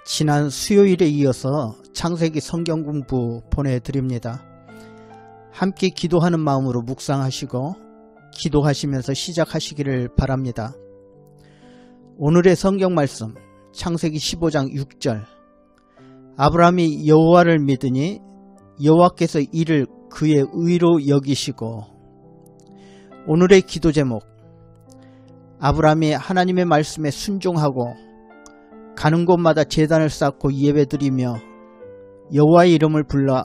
지난 수요일에 이어서 창세기 성경 공부 보내드립니다. 함께 기도하는 마음으로 묵상하시고 기도하시면서 시작하시기를 바랍니다. 오늘의 성경 말씀 창세기 15장 6절. 아브라함이 여호와를 믿으니 여호와께서 이를 그의 의로 여기시고. 오늘의 기도 제목, 아브라함이 하나님의 말씀에 순종하고 가는 곳마다 제단을 쌓고 예배드리며 여호와의 이름을 불러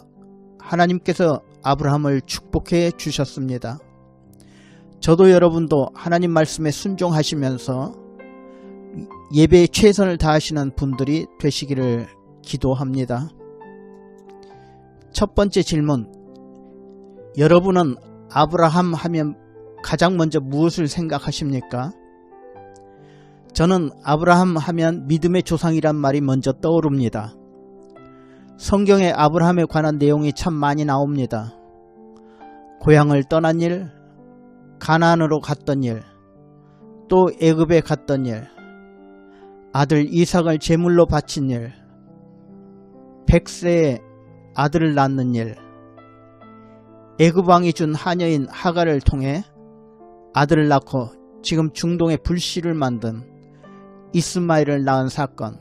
하나님께서 아브라함을 축복해 주셨습니다. 저도 여러분도 하나님 말씀에 순종하시면서 예배에 최선을 다하시는 분들이 되시기를 기도합니다. 첫 번째 질문, 여러분은 아브라함 하면 가장 먼저 무엇을 생각하십니까? 저는 아브라함 하면 믿음의 조상이란 말이 먼저 떠오릅니다. 성경에 아브라함에 관한 내용이 참 많이 나옵니다. 고향을 떠난 일, 가나안으로 갔던 일, 또 애굽에 갔던 일, 아들 이삭을 제물로 바친 일, 100세에 아들을 낳는 일, 애굽 왕이 준 하녀인 하갈을 통해 아들을 낳고 지금 중동의 불씨를 만든 이스마엘을 낳은 사건,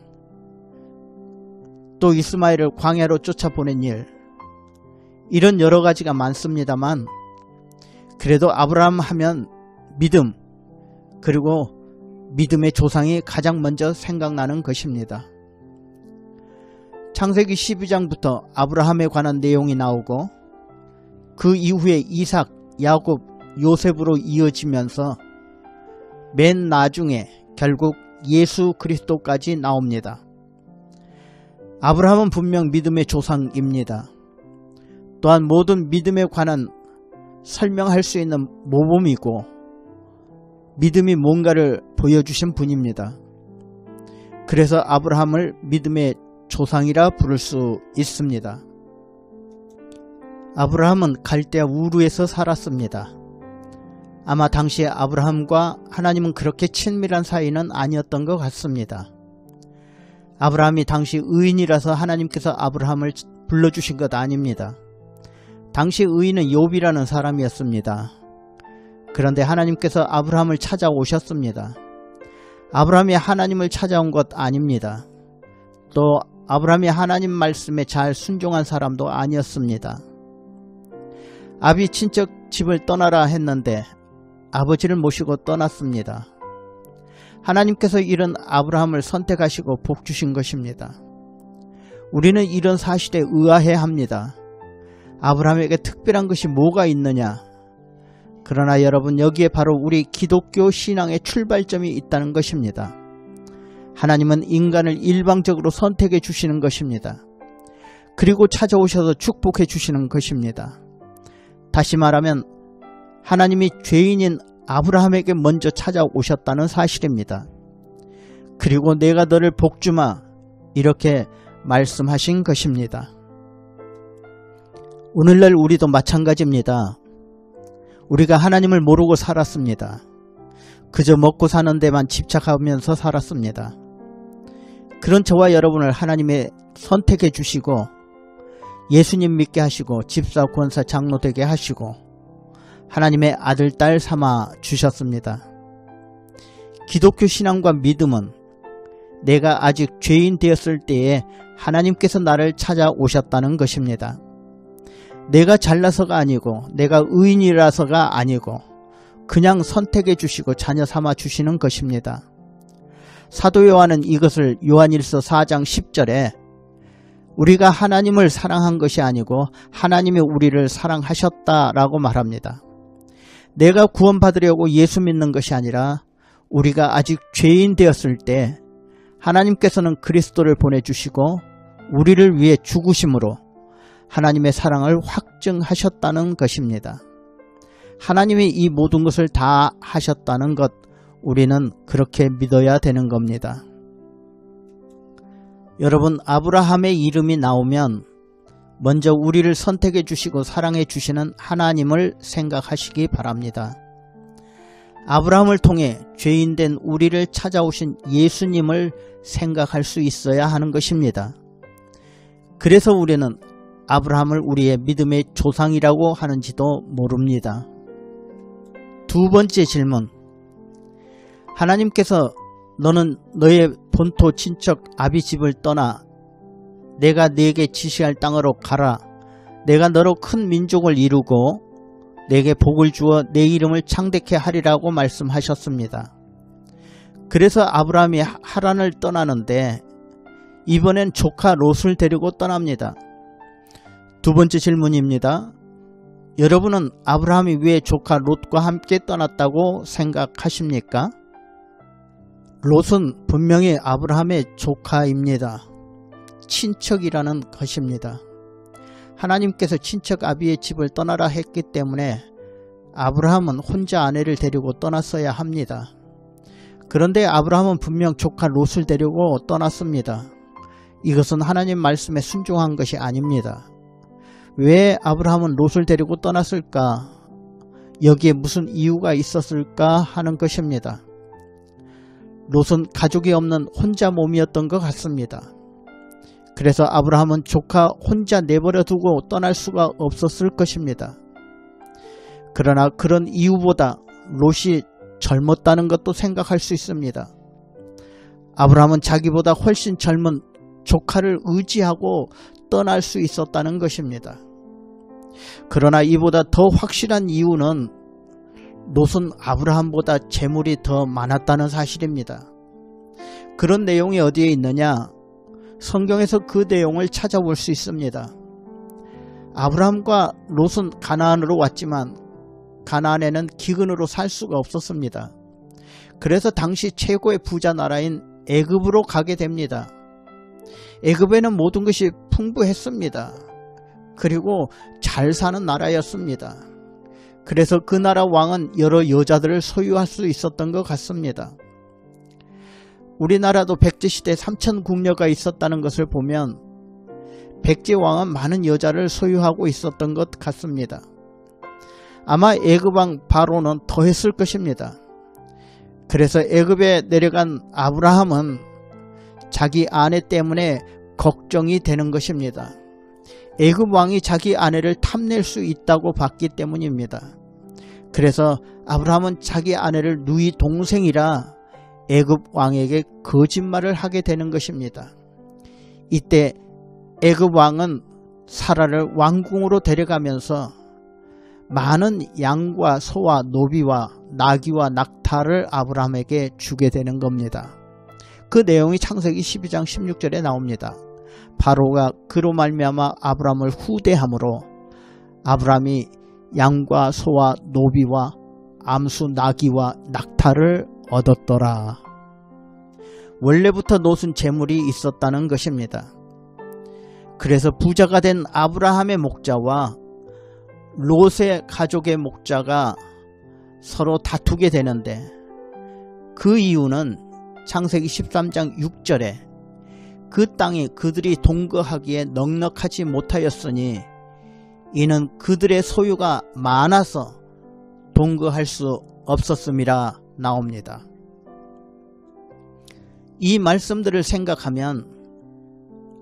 또 이스마엘을 광야로 쫓아보낸 일, 이런 여러가지가 많습니다만 그래도 아브라함 하면 믿음, 그리고 믿음의 조상이 가장 먼저 생각나는 것입니다. 창세기 12장부터 아브라함에 관한 내용이 나오고 그 이후에 이삭, 야곱, 요셉으로 이어지면서 맨 나중에 결국 예수 그리스도까지 나옵니다. 아브라함은 분명 믿음의 조상입니다. 또한 모든 믿음에 관한 설명할 수 있는 모범이고 믿음이 뭔가를 보여주신 분입니다. 그래서 아브라함을 믿음의 조상이라 부를 수 있습니다. 아브라함은 갈대아 우르에서 살았습니다. 아마 당시에 아브라함과 하나님은 그렇게 친밀한 사이는 아니었던 것 같습니다. 아브라함이 당시 의인이라서 하나님께서 아브라함을 불러주신 것 아닙니다. 당시 의인은 욥이라는 사람이었습니다. 그런데 하나님께서 아브라함을 찾아오셨습니다. 아브라함이 하나님을 찾아온 것 아닙니다. 또 아브라함이 하나님 말씀에 잘 순종한 사람도 아니었습니다. 아비 친척 집을 떠나라 했는데 아버지를 모시고 떠났습니다. 하나님께서 이런 아브라함을 선택하시고 복주신 것입니다. 우리는 이런 사실에 의아해합니다. 아브라함에게 특별한 것이 뭐가 있느냐? 그러나 여러분, 여기에 바로 우리 기독교 신앙의 출발점이 있다는 것입니다. 하나님은 인간을 일방적으로 선택해 주시는 것입니다. 그리고 찾아오셔서 축복해 주시는 것입니다. 다시 말하면 하나님이 죄인인 아브라함에게 먼저 찾아오셨다는 사실입니다. 그리고 내가 너를 복주마, 이렇게 말씀하신 것입니다. 오늘날 우리도 마찬가지입니다. 우리가 하나님을 모르고 살았습니다. 그저 먹고 사는 데만 집착하면서 살았습니다. 그런 저와 여러분을 하나님의 선택해 주시고 예수님 믿게 하시고 집사, 권사, 장로 되게 하시고 하나님의 아들, 딸 삼아 주셨습니다. 기독교 신앙과 믿음은 내가 아직 죄인 되었을 때에 하나님께서 나를 찾아오셨다는 것입니다. 내가 잘나서가 아니고 내가 의인이라서가 아니고 그냥 선택해 주시고 자녀 삼아 주시는 것입니다. 사도 요한은 이것을 요한일서 4장 10절에 우리가 하나님을 사랑한 것이 아니고 하나님이 우리를 사랑하셨다라고 말합니다. 내가 구원받으려고 예수 믿는 것이 아니라 우리가 아직 죄인 되었을 때 하나님께서는 그리스도를 보내주시고 우리를 위해 죽으심으로 하나님의 사랑을 확증하셨다는 것입니다. 하나님이 이 모든 것을 다 하셨다는 것, 우리는 그렇게 믿어야 되는 겁니다. 여러분, 아브라함의 이름이 나오면 먼저 우리를 선택해 주시고 사랑해 주시는 하나님을 생각하시기 바랍니다. 아브라함을 통해 죄인된 우리를 찾아오신 예수님을 생각할 수 있어야 하는 것입니다. 그래서 우리는 아브라함을 우리의 믿음의 조상이라고 하는지도 모릅니다. 두 번째 질문. 하나님께서 너는 너의 본토 친척 아비 집을 떠나 내가 네게 지시할 땅으로 가라. 내가 너로 큰 민족을 이루고 내게 복을 주어 내 이름을 창대케 하리라고 말씀하셨습니다. 그래서 아브라함이 하란을 떠나는데 이번엔 조카 롯을 데리고 떠납니다. 두 번째 질문입니다. 여러분은 아브라함이 왜 조카 롯과 함께 떠났다고 생각하십니까? 롯은 분명히 아브라함의 조카입니다. 친척이라는 것입니다. 하나님께서 친척 아비의 집을 떠나라 했기 때문에 아브라함은 혼자 아내를 데리고 떠났어야 합니다. 그런데 아브라함은 분명 조카 롯을 데리고 떠났습니다. 이것은 하나님 말씀에 순종한 것이 아닙니다. 왜 아브라함은 롯을 데리고 떠났을까? 여기에 무슨 이유가 있었을까 하는 것입니다. 롯은 가족이 없는 혼자 몸이었던 것 같습니다. 그래서 아브라함은 조카 혼자 내버려 두고 떠날 수가 없었을 것입니다. 그러나 그런 이유보다 롯이 젊었다는 것도 생각할 수 있습니다. 아브라함은 자기보다 훨씬 젊은 조카를 의지하고 떠날 수 있었다는 것입니다. 그러나 이보다 더 확실한 이유는 롯은 아브라함보다 재물이 더 많았다는 사실입니다. 그런 내용이 어디에 있느냐? 성경에서 그 내용을 찾아볼 수 있습니다. 아브라함과 롯은 가나안으로 왔지만 가나안에는 기근으로 살 수가 없었습니다. 그래서 당시 최고의 부자 나라인 애굽으로 가게 됩니다. 애굽에는 모든 것이 풍부했습니다. 그리고 잘 사는 나라였습니다. 그래서 그 나라 왕은 여러 여자들을 소유할 수 있었던 것 같습니다. 우리나라도 백제시대 3,000궁녀가 있었다는 것을 보면 백제왕은 많은 여자를 소유하고 있었던 것 같습니다. 아마 애굽왕 바로는 더 했을 것입니다. 그래서 애굽에 내려간 아브라함은 자기 아내 때문에 걱정이 되는 것입니다. 애굽 왕이 자기 아내를 탐낼 수 있다고 봤기 때문입니다. 그래서 아브라함은 자기 아내를 누이 동생이라 애굽 왕에게 거짓말을 하게 되는 것입니다. 이때 애굽 왕은 사라를 왕궁으로 데려가면서 많은 양과 소와 노비와 나귀와 낙타를 아브라함에게 주게 되는 겁니다. 그 내용이 창세기 12장 16절에 나옵니다. 바로가 그로 말미암아 아브라함을 후대함으로 아브라함이 양과 소와 노비와 암수 나귀와 낙타를 얻었더라. 원래부터 롯은 재물이 있었다는 것입니다. 그래서 부자가 된 아브라함의 목자와 롯의 가족의 목자가 서로 다투게 되는데 그 이유는 창세기 13장 6절에 그 땅이 그들이 동거하기에 넉넉하지 못하였으니 이는 그들의 소유가 많아서 동거할 수 없었음이라 나옵니다. 이 말씀들을 생각하면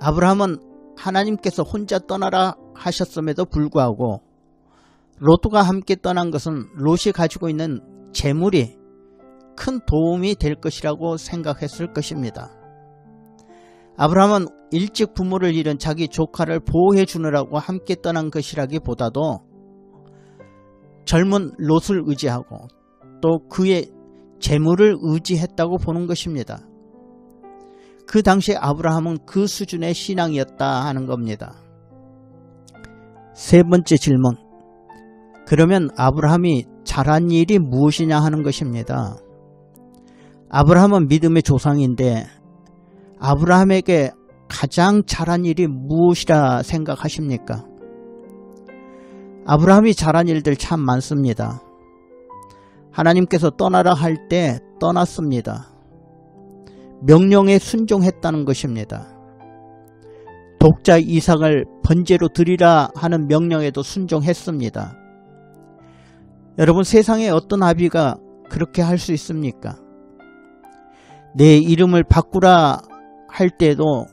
아브라함은 하나님께서 혼자 떠나라 하셨음에도 불구하고 롯과 함께 떠난 것은 롯이 가지고 있는 재물이 큰 도움이 될 것이라고 생각했을 것입니다. 아브라함은 일찍 부모를 잃은 자기 조카를 보호해 주느라고 함께 떠난 것이라기보다도 젊은 롯을 의지하고 또 그의 재물을 의지했다고 보는 것입니다. 그 당시 아브라함은 그 수준의 신앙이었다 하는 겁니다. 세 번째 질문. 그러면 아브라함이 잘한 일이 무엇이냐 하는 것입니다. 아브라함은 믿음의 조상인데 아브라함에게 가장 잘한 일이 무엇이라 생각하십니까? 아브라함이 잘한 일들 참 많습니다. 하나님께서 떠나라 할 때 떠났습니다. 명령에 순종했다는 것입니다. 독자 이삭을 번제로 드리라 하는 명령에도 순종했습니다. 여러분, 세상에 어떤 아비가 그렇게 할 수 있습니까? 내 이름을 바꾸라 할 때도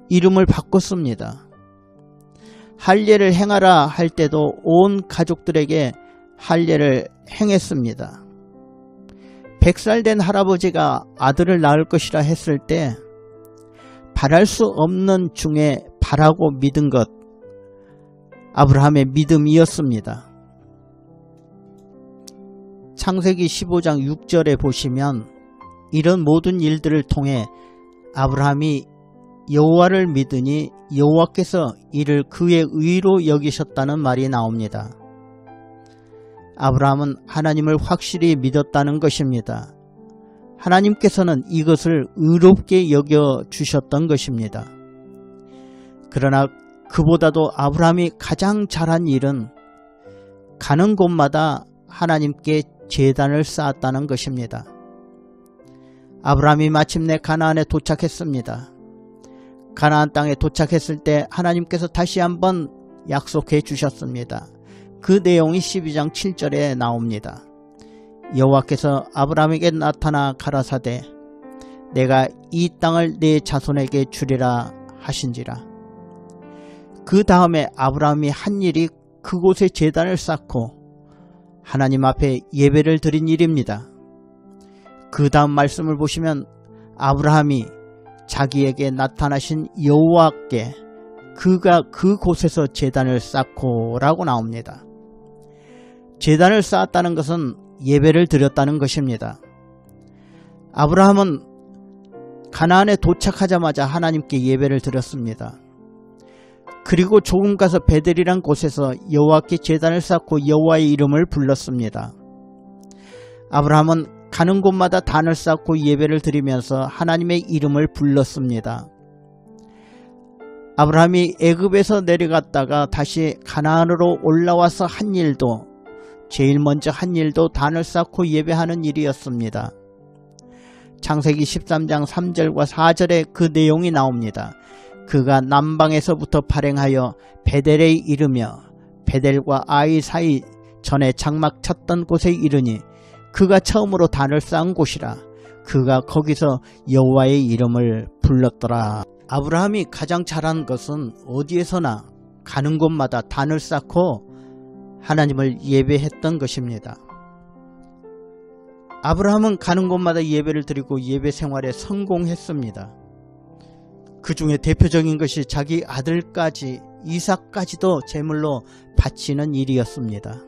이름을 바꿨습니다. 할례를 행하라 할 때도 온 가족들에게 할례를 행했습니다. 100살 된 할아버지가 아들을 낳을 것이라 했을 때 바랄 수 없는 중에 바라고 믿은 것, 아브라함의 믿음이었습니다. 창세기 15장 6절에 보시면 이런 모든 일들을 통해 아브라함이 여호와를 믿으니 여호와께서 이를 그의 의로 여기셨다는 말이 나옵니다. 아브라함은 하나님을 확실히 믿었다는 것입니다. 하나님께서는 이것을 의롭게 여겨주셨던 것입니다. 그러나 그보다도 아브라함이 가장 잘한 일은 가는 곳마다 하나님께 제단을 쌓았다는 것입니다. 아브라함이 마침내 가나안에 도착했습니다. 가나안 땅에 도착했을 때 하나님께서 다시 한번 약속해 주셨습니다. 그 내용이 12장 7절에 나옵니다. 여호와께서 아브라함에게 나타나 가라사대 내가 이 땅을 네 자손에게 주리라 하신지라. 그 다음에 아브라함이 한 일이 그곳에 제단을 쌓고 하나님 앞에 예배를 드린 일입니다. 그 다음 말씀을 보시면 아브라함이 자기에게 나타나신 여호와께 그가 그곳에서 제단을 쌓고 라고 나옵니다. 제단을 쌓았다는 것은 예배를 드렸다는 것입니다. 아브라함은 가나안에 도착하자마자 하나님께 예배를 드렸습니다. 그리고 조금 가서 베델이란 곳에서 여호와께 제단을 쌓고 여호와의 이름을 불렀습니다. 아브라함은 가는 곳마다 단을 쌓고 예배를 드리면서 하나님의 이름을 불렀습니다. 아브라함이 애굽에서 내려갔다가 다시 가나안으로 올라와서 한 일도 제일 먼저 한 일도 단을 쌓고 예배하는 일이었습니다. 창세기 13장 3절과 4절에 그 내용이 나옵니다. 그가 남방에서부터 발행하여 베델에 이르며 베델과 아이 사이 전에 장막 쳤던 곳에 이르니 그가 처음으로 단을 쌓은 곳이라. 그가 거기서 여호와의 이름을 불렀더라. 아브라함이 가장 잘한 것은 어디에서나 가는 곳마다 단을 쌓고 하나님을 예배했던 것입니다. 아브라함은 가는 곳마다 예배를 드리고 예배 생활에 성공했습니다. 그 중에 대표적인 것이 자기 아들까지 이삭까지도 제물로 바치는 일이었습니다.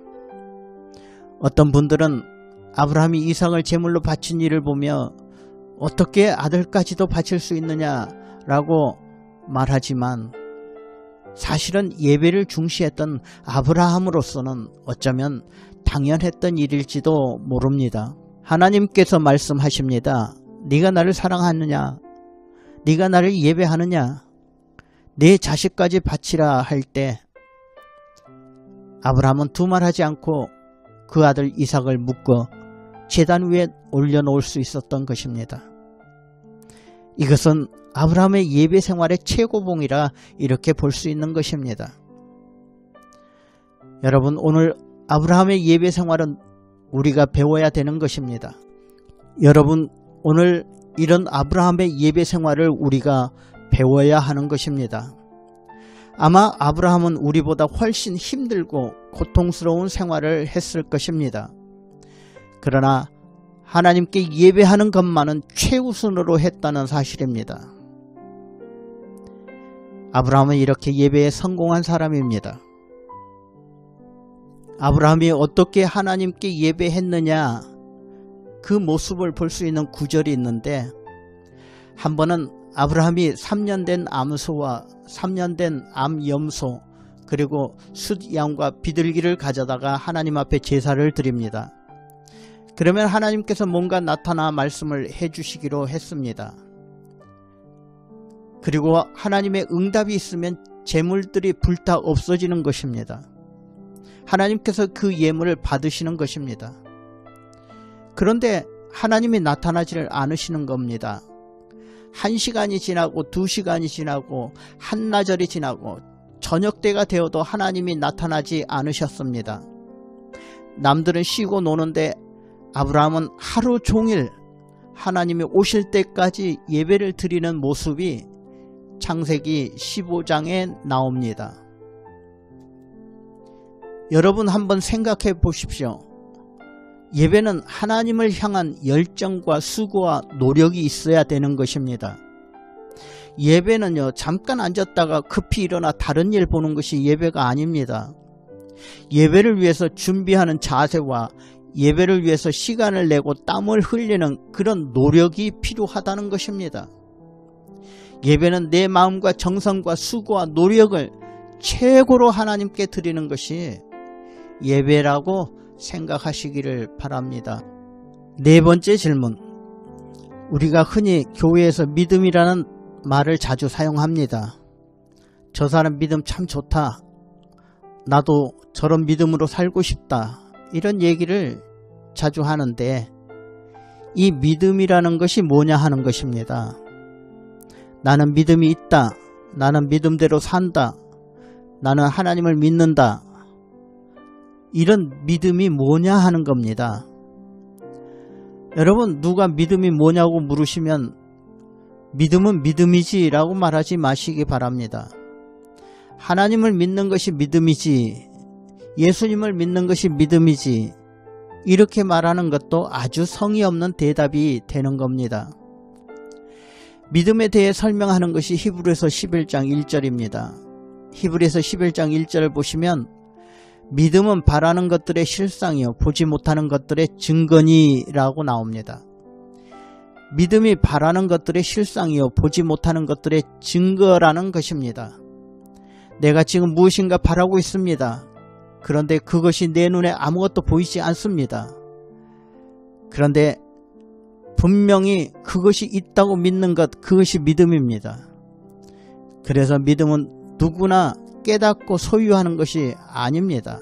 어떤 분들은 아브라함이 이삭을 제물로 바친 일을 보며 어떻게 아들까지도 바칠 수 있느냐라고 말하지만 사실은 예배를 중시했던 아브라함으로서는 어쩌면 당연했던 일일지도 모릅니다. 하나님께서 말씀하십니다. 네가 나를 사랑하느냐? 네가 나를 예배하느냐? 내 자식까지 바치라 할 때 아브라함은 두말하지 않고 그 아들 이삭을 묶어 제단 위에 올려놓을 수 있었던 것입니다. 이것은 아브라함의 예배 생활의 최고봉이라 이렇게 볼 수 있는 것입니다. 여러분, 오늘 아브라함의 예배 생활은 우리가 배워야 되는 것입니다. 여러분, 오늘 이런 아브라함의 예배 생활을 우리가 배워야 하는 것입니다. 아마 아브라함은 우리보다 훨씬 힘들고 고통스러운 생활을 했을 것입니다. 그러나 하나님께 예배하는 것만은 최우선으로 했다는 사실입니다. 아브라함은 이렇게 예배에 성공한 사람입니다. 아브라함이 어떻게 하나님께 예배했느냐, 그 모습을 볼 수 있는 구절이 있는데, 한 번은 아브라함이 3년 된 암소와 3년 된 암염소 그리고 숫양과 비둘기를 가져다가 하나님 앞에 제사를 드립니다. 그러면 하나님께서 뭔가 나타나 말씀을 해주시기로 했습니다. 그리고 하나님의 응답이 있으면 제물들이 불타 없어지는 것입니다. 하나님께서 그 예물을 받으시는 것입니다. 그런데 하나님이 나타나지를 않으시는 겁니다. 1시간이 지나고 2시간이 지나고 한나절이 지나고 저녁때가 되어도 하나님이 나타나지 않으셨습니다. 남들은 쉬고 노는데 아브라함은 하루 종일 하나님이 오실 때까지 예배를 드리는 모습이 창세기 15장에 나옵니다. 여러분 한번 생각해 보십시오. 예배는 하나님을 향한 열정과 수고와 노력이 있어야 되는 것입니다. 예배는요, 잠깐 앉았다가 급히 일어나 다른 일 보는 것이 예배가 아닙니다. 예배를 위해서 준비하는 자세와 예배를 위해서 시간을 내고 땀을 흘리는 그런 노력이 필요하다는 것입니다. 예배는 내 마음과 정성과 수고와 노력을 최고로 하나님께 드리는 것이 예배라고 생각하시기를 바랍니다. 네 번째 질문. 우리가 흔히 교회에서 믿음이라는 말을 자주 사용합니다. 저 사람 믿음 참 좋다. 나도 저런 믿음으로 살고 싶다. 이런 얘기를 자주 하는데 이 믿음이라는 것이 뭐냐 하는 것입니다. 나는 믿음이 있다. 나는 믿음대로 산다. 나는 하나님을 믿는다. 이런 믿음이 뭐냐 하는 겁니다. 여러분, 누가 믿음이 뭐냐고 물으시면 믿음은 믿음이지 라고 말하지 마시기 바랍니다. 하나님을 믿는 것이 믿음이지, 예수님을 믿는 것이 믿음이지, 이렇게 말하는 것도 아주 성의 없는 대답이 되는 겁니다. 믿음에 대해 설명하는 것이 히브리서 11장 1절입니다. 히브리서 11장 1절을 보시면 믿음은 바라는 것들의 실상이요 보지 못하는 것들의 증거니라고 나옵니다. 믿음이 바라는 것들의 실상이요 보지 못하는 것들의 증거라는 것입니다. 내가 지금 무엇인가 바라고 있습니다. 그런데 그것이 내 눈에 아무것도 보이지 않습니다. 그런데 분명히 그것이 있다고 믿는 것, 그것이 믿음입니다. 그래서 믿음은 누구나 깨닫고 소유하는 것이 아닙니다.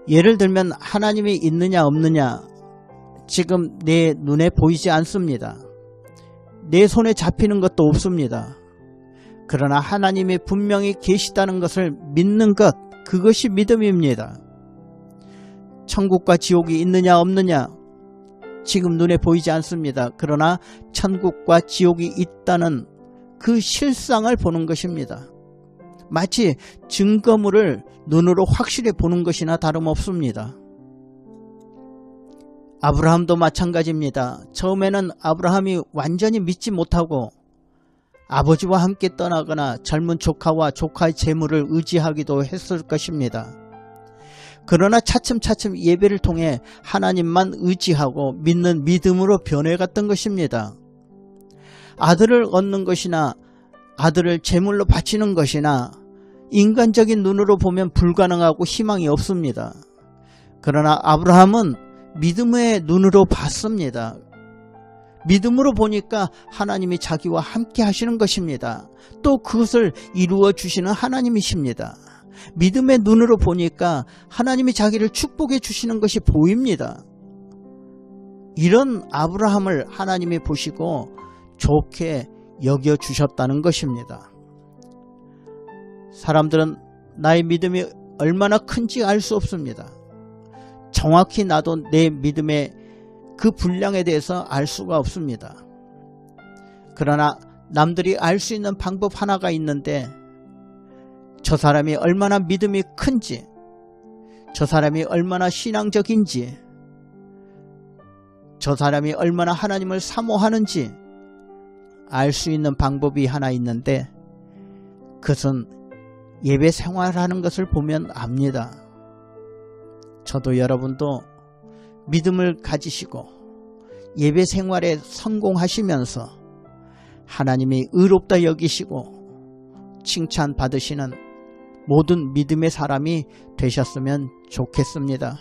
예를 들면 하나님이 있느냐 없느냐 지금 내 눈에 보이지 않습니다. 내 손에 잡히는 것도 없습니다. 그러나 하나님이 분명히 계시다는 것을 믿는 것, 그것이 믿음입니다. 천국과 지옥이 있느냐 없느냐 지금 눈에 보이지 않습니다. 그러나 천국과 지옥이 있다는 그 실상을 보는 것입니다. 마치 증거물을 눈으로 확실히 보는 것이나 다름없습니다. 아브라함도 마찬가지입니다. 처음에는 아브라함이 완전히 믿지 못하고 아버지와 함께 떠나거나 젊은 조카와 조카의 재물을 의지하기도 했을 것입니다. 그러나 차츰차츰 예배를 통해 하나님만 의지하고 믿는 믿음으로 변해갔던 것입니다. 아들을 얻는 것이나 아들을 제물로 바치는 것이나 인간적인 눈으로 보면 불가능하고 희망이 없습니다. 그러나 아브라함은 믿음의 눈으로 봤습니다. 믿음으로 보니까 하나님이 자기와 함께 하시는 것입니다. 또 그것을 이루어 주시는 하나님이십니다. 믿음의 눈으로 보니까 하나님이 자기를 축복해 주시는 것이 보입니다. 이런 아브라함을 하나님이 보시고 좋게 여겨주셨다는 것입니다. 사람들은 나의 믿음이 얼마나 큰지 알 수 없습니다. 정확히 나도 내 믿음의 그 분량에 대해서 알 수가 없습니다. 그러나 남들이 알 수 있는 방법 하나가 있는데 저 사람이 얼마나 믿음이 큰지, 저 사람이 얼마나 신앙적인지, 저 사람이 얼마나 하나님을 사모하는지 알 수 있는 방법이 하나 있는데 그것은 예배 생활하는 것을 보면 압니다. 저도 여러분도 믿음을 가지시고 예배 생활에 성공하시면서 하나님이 의롭다 여기시고 칭찬받으시는 모든 믿음의 사람이 되셨으면 좋겠습니다.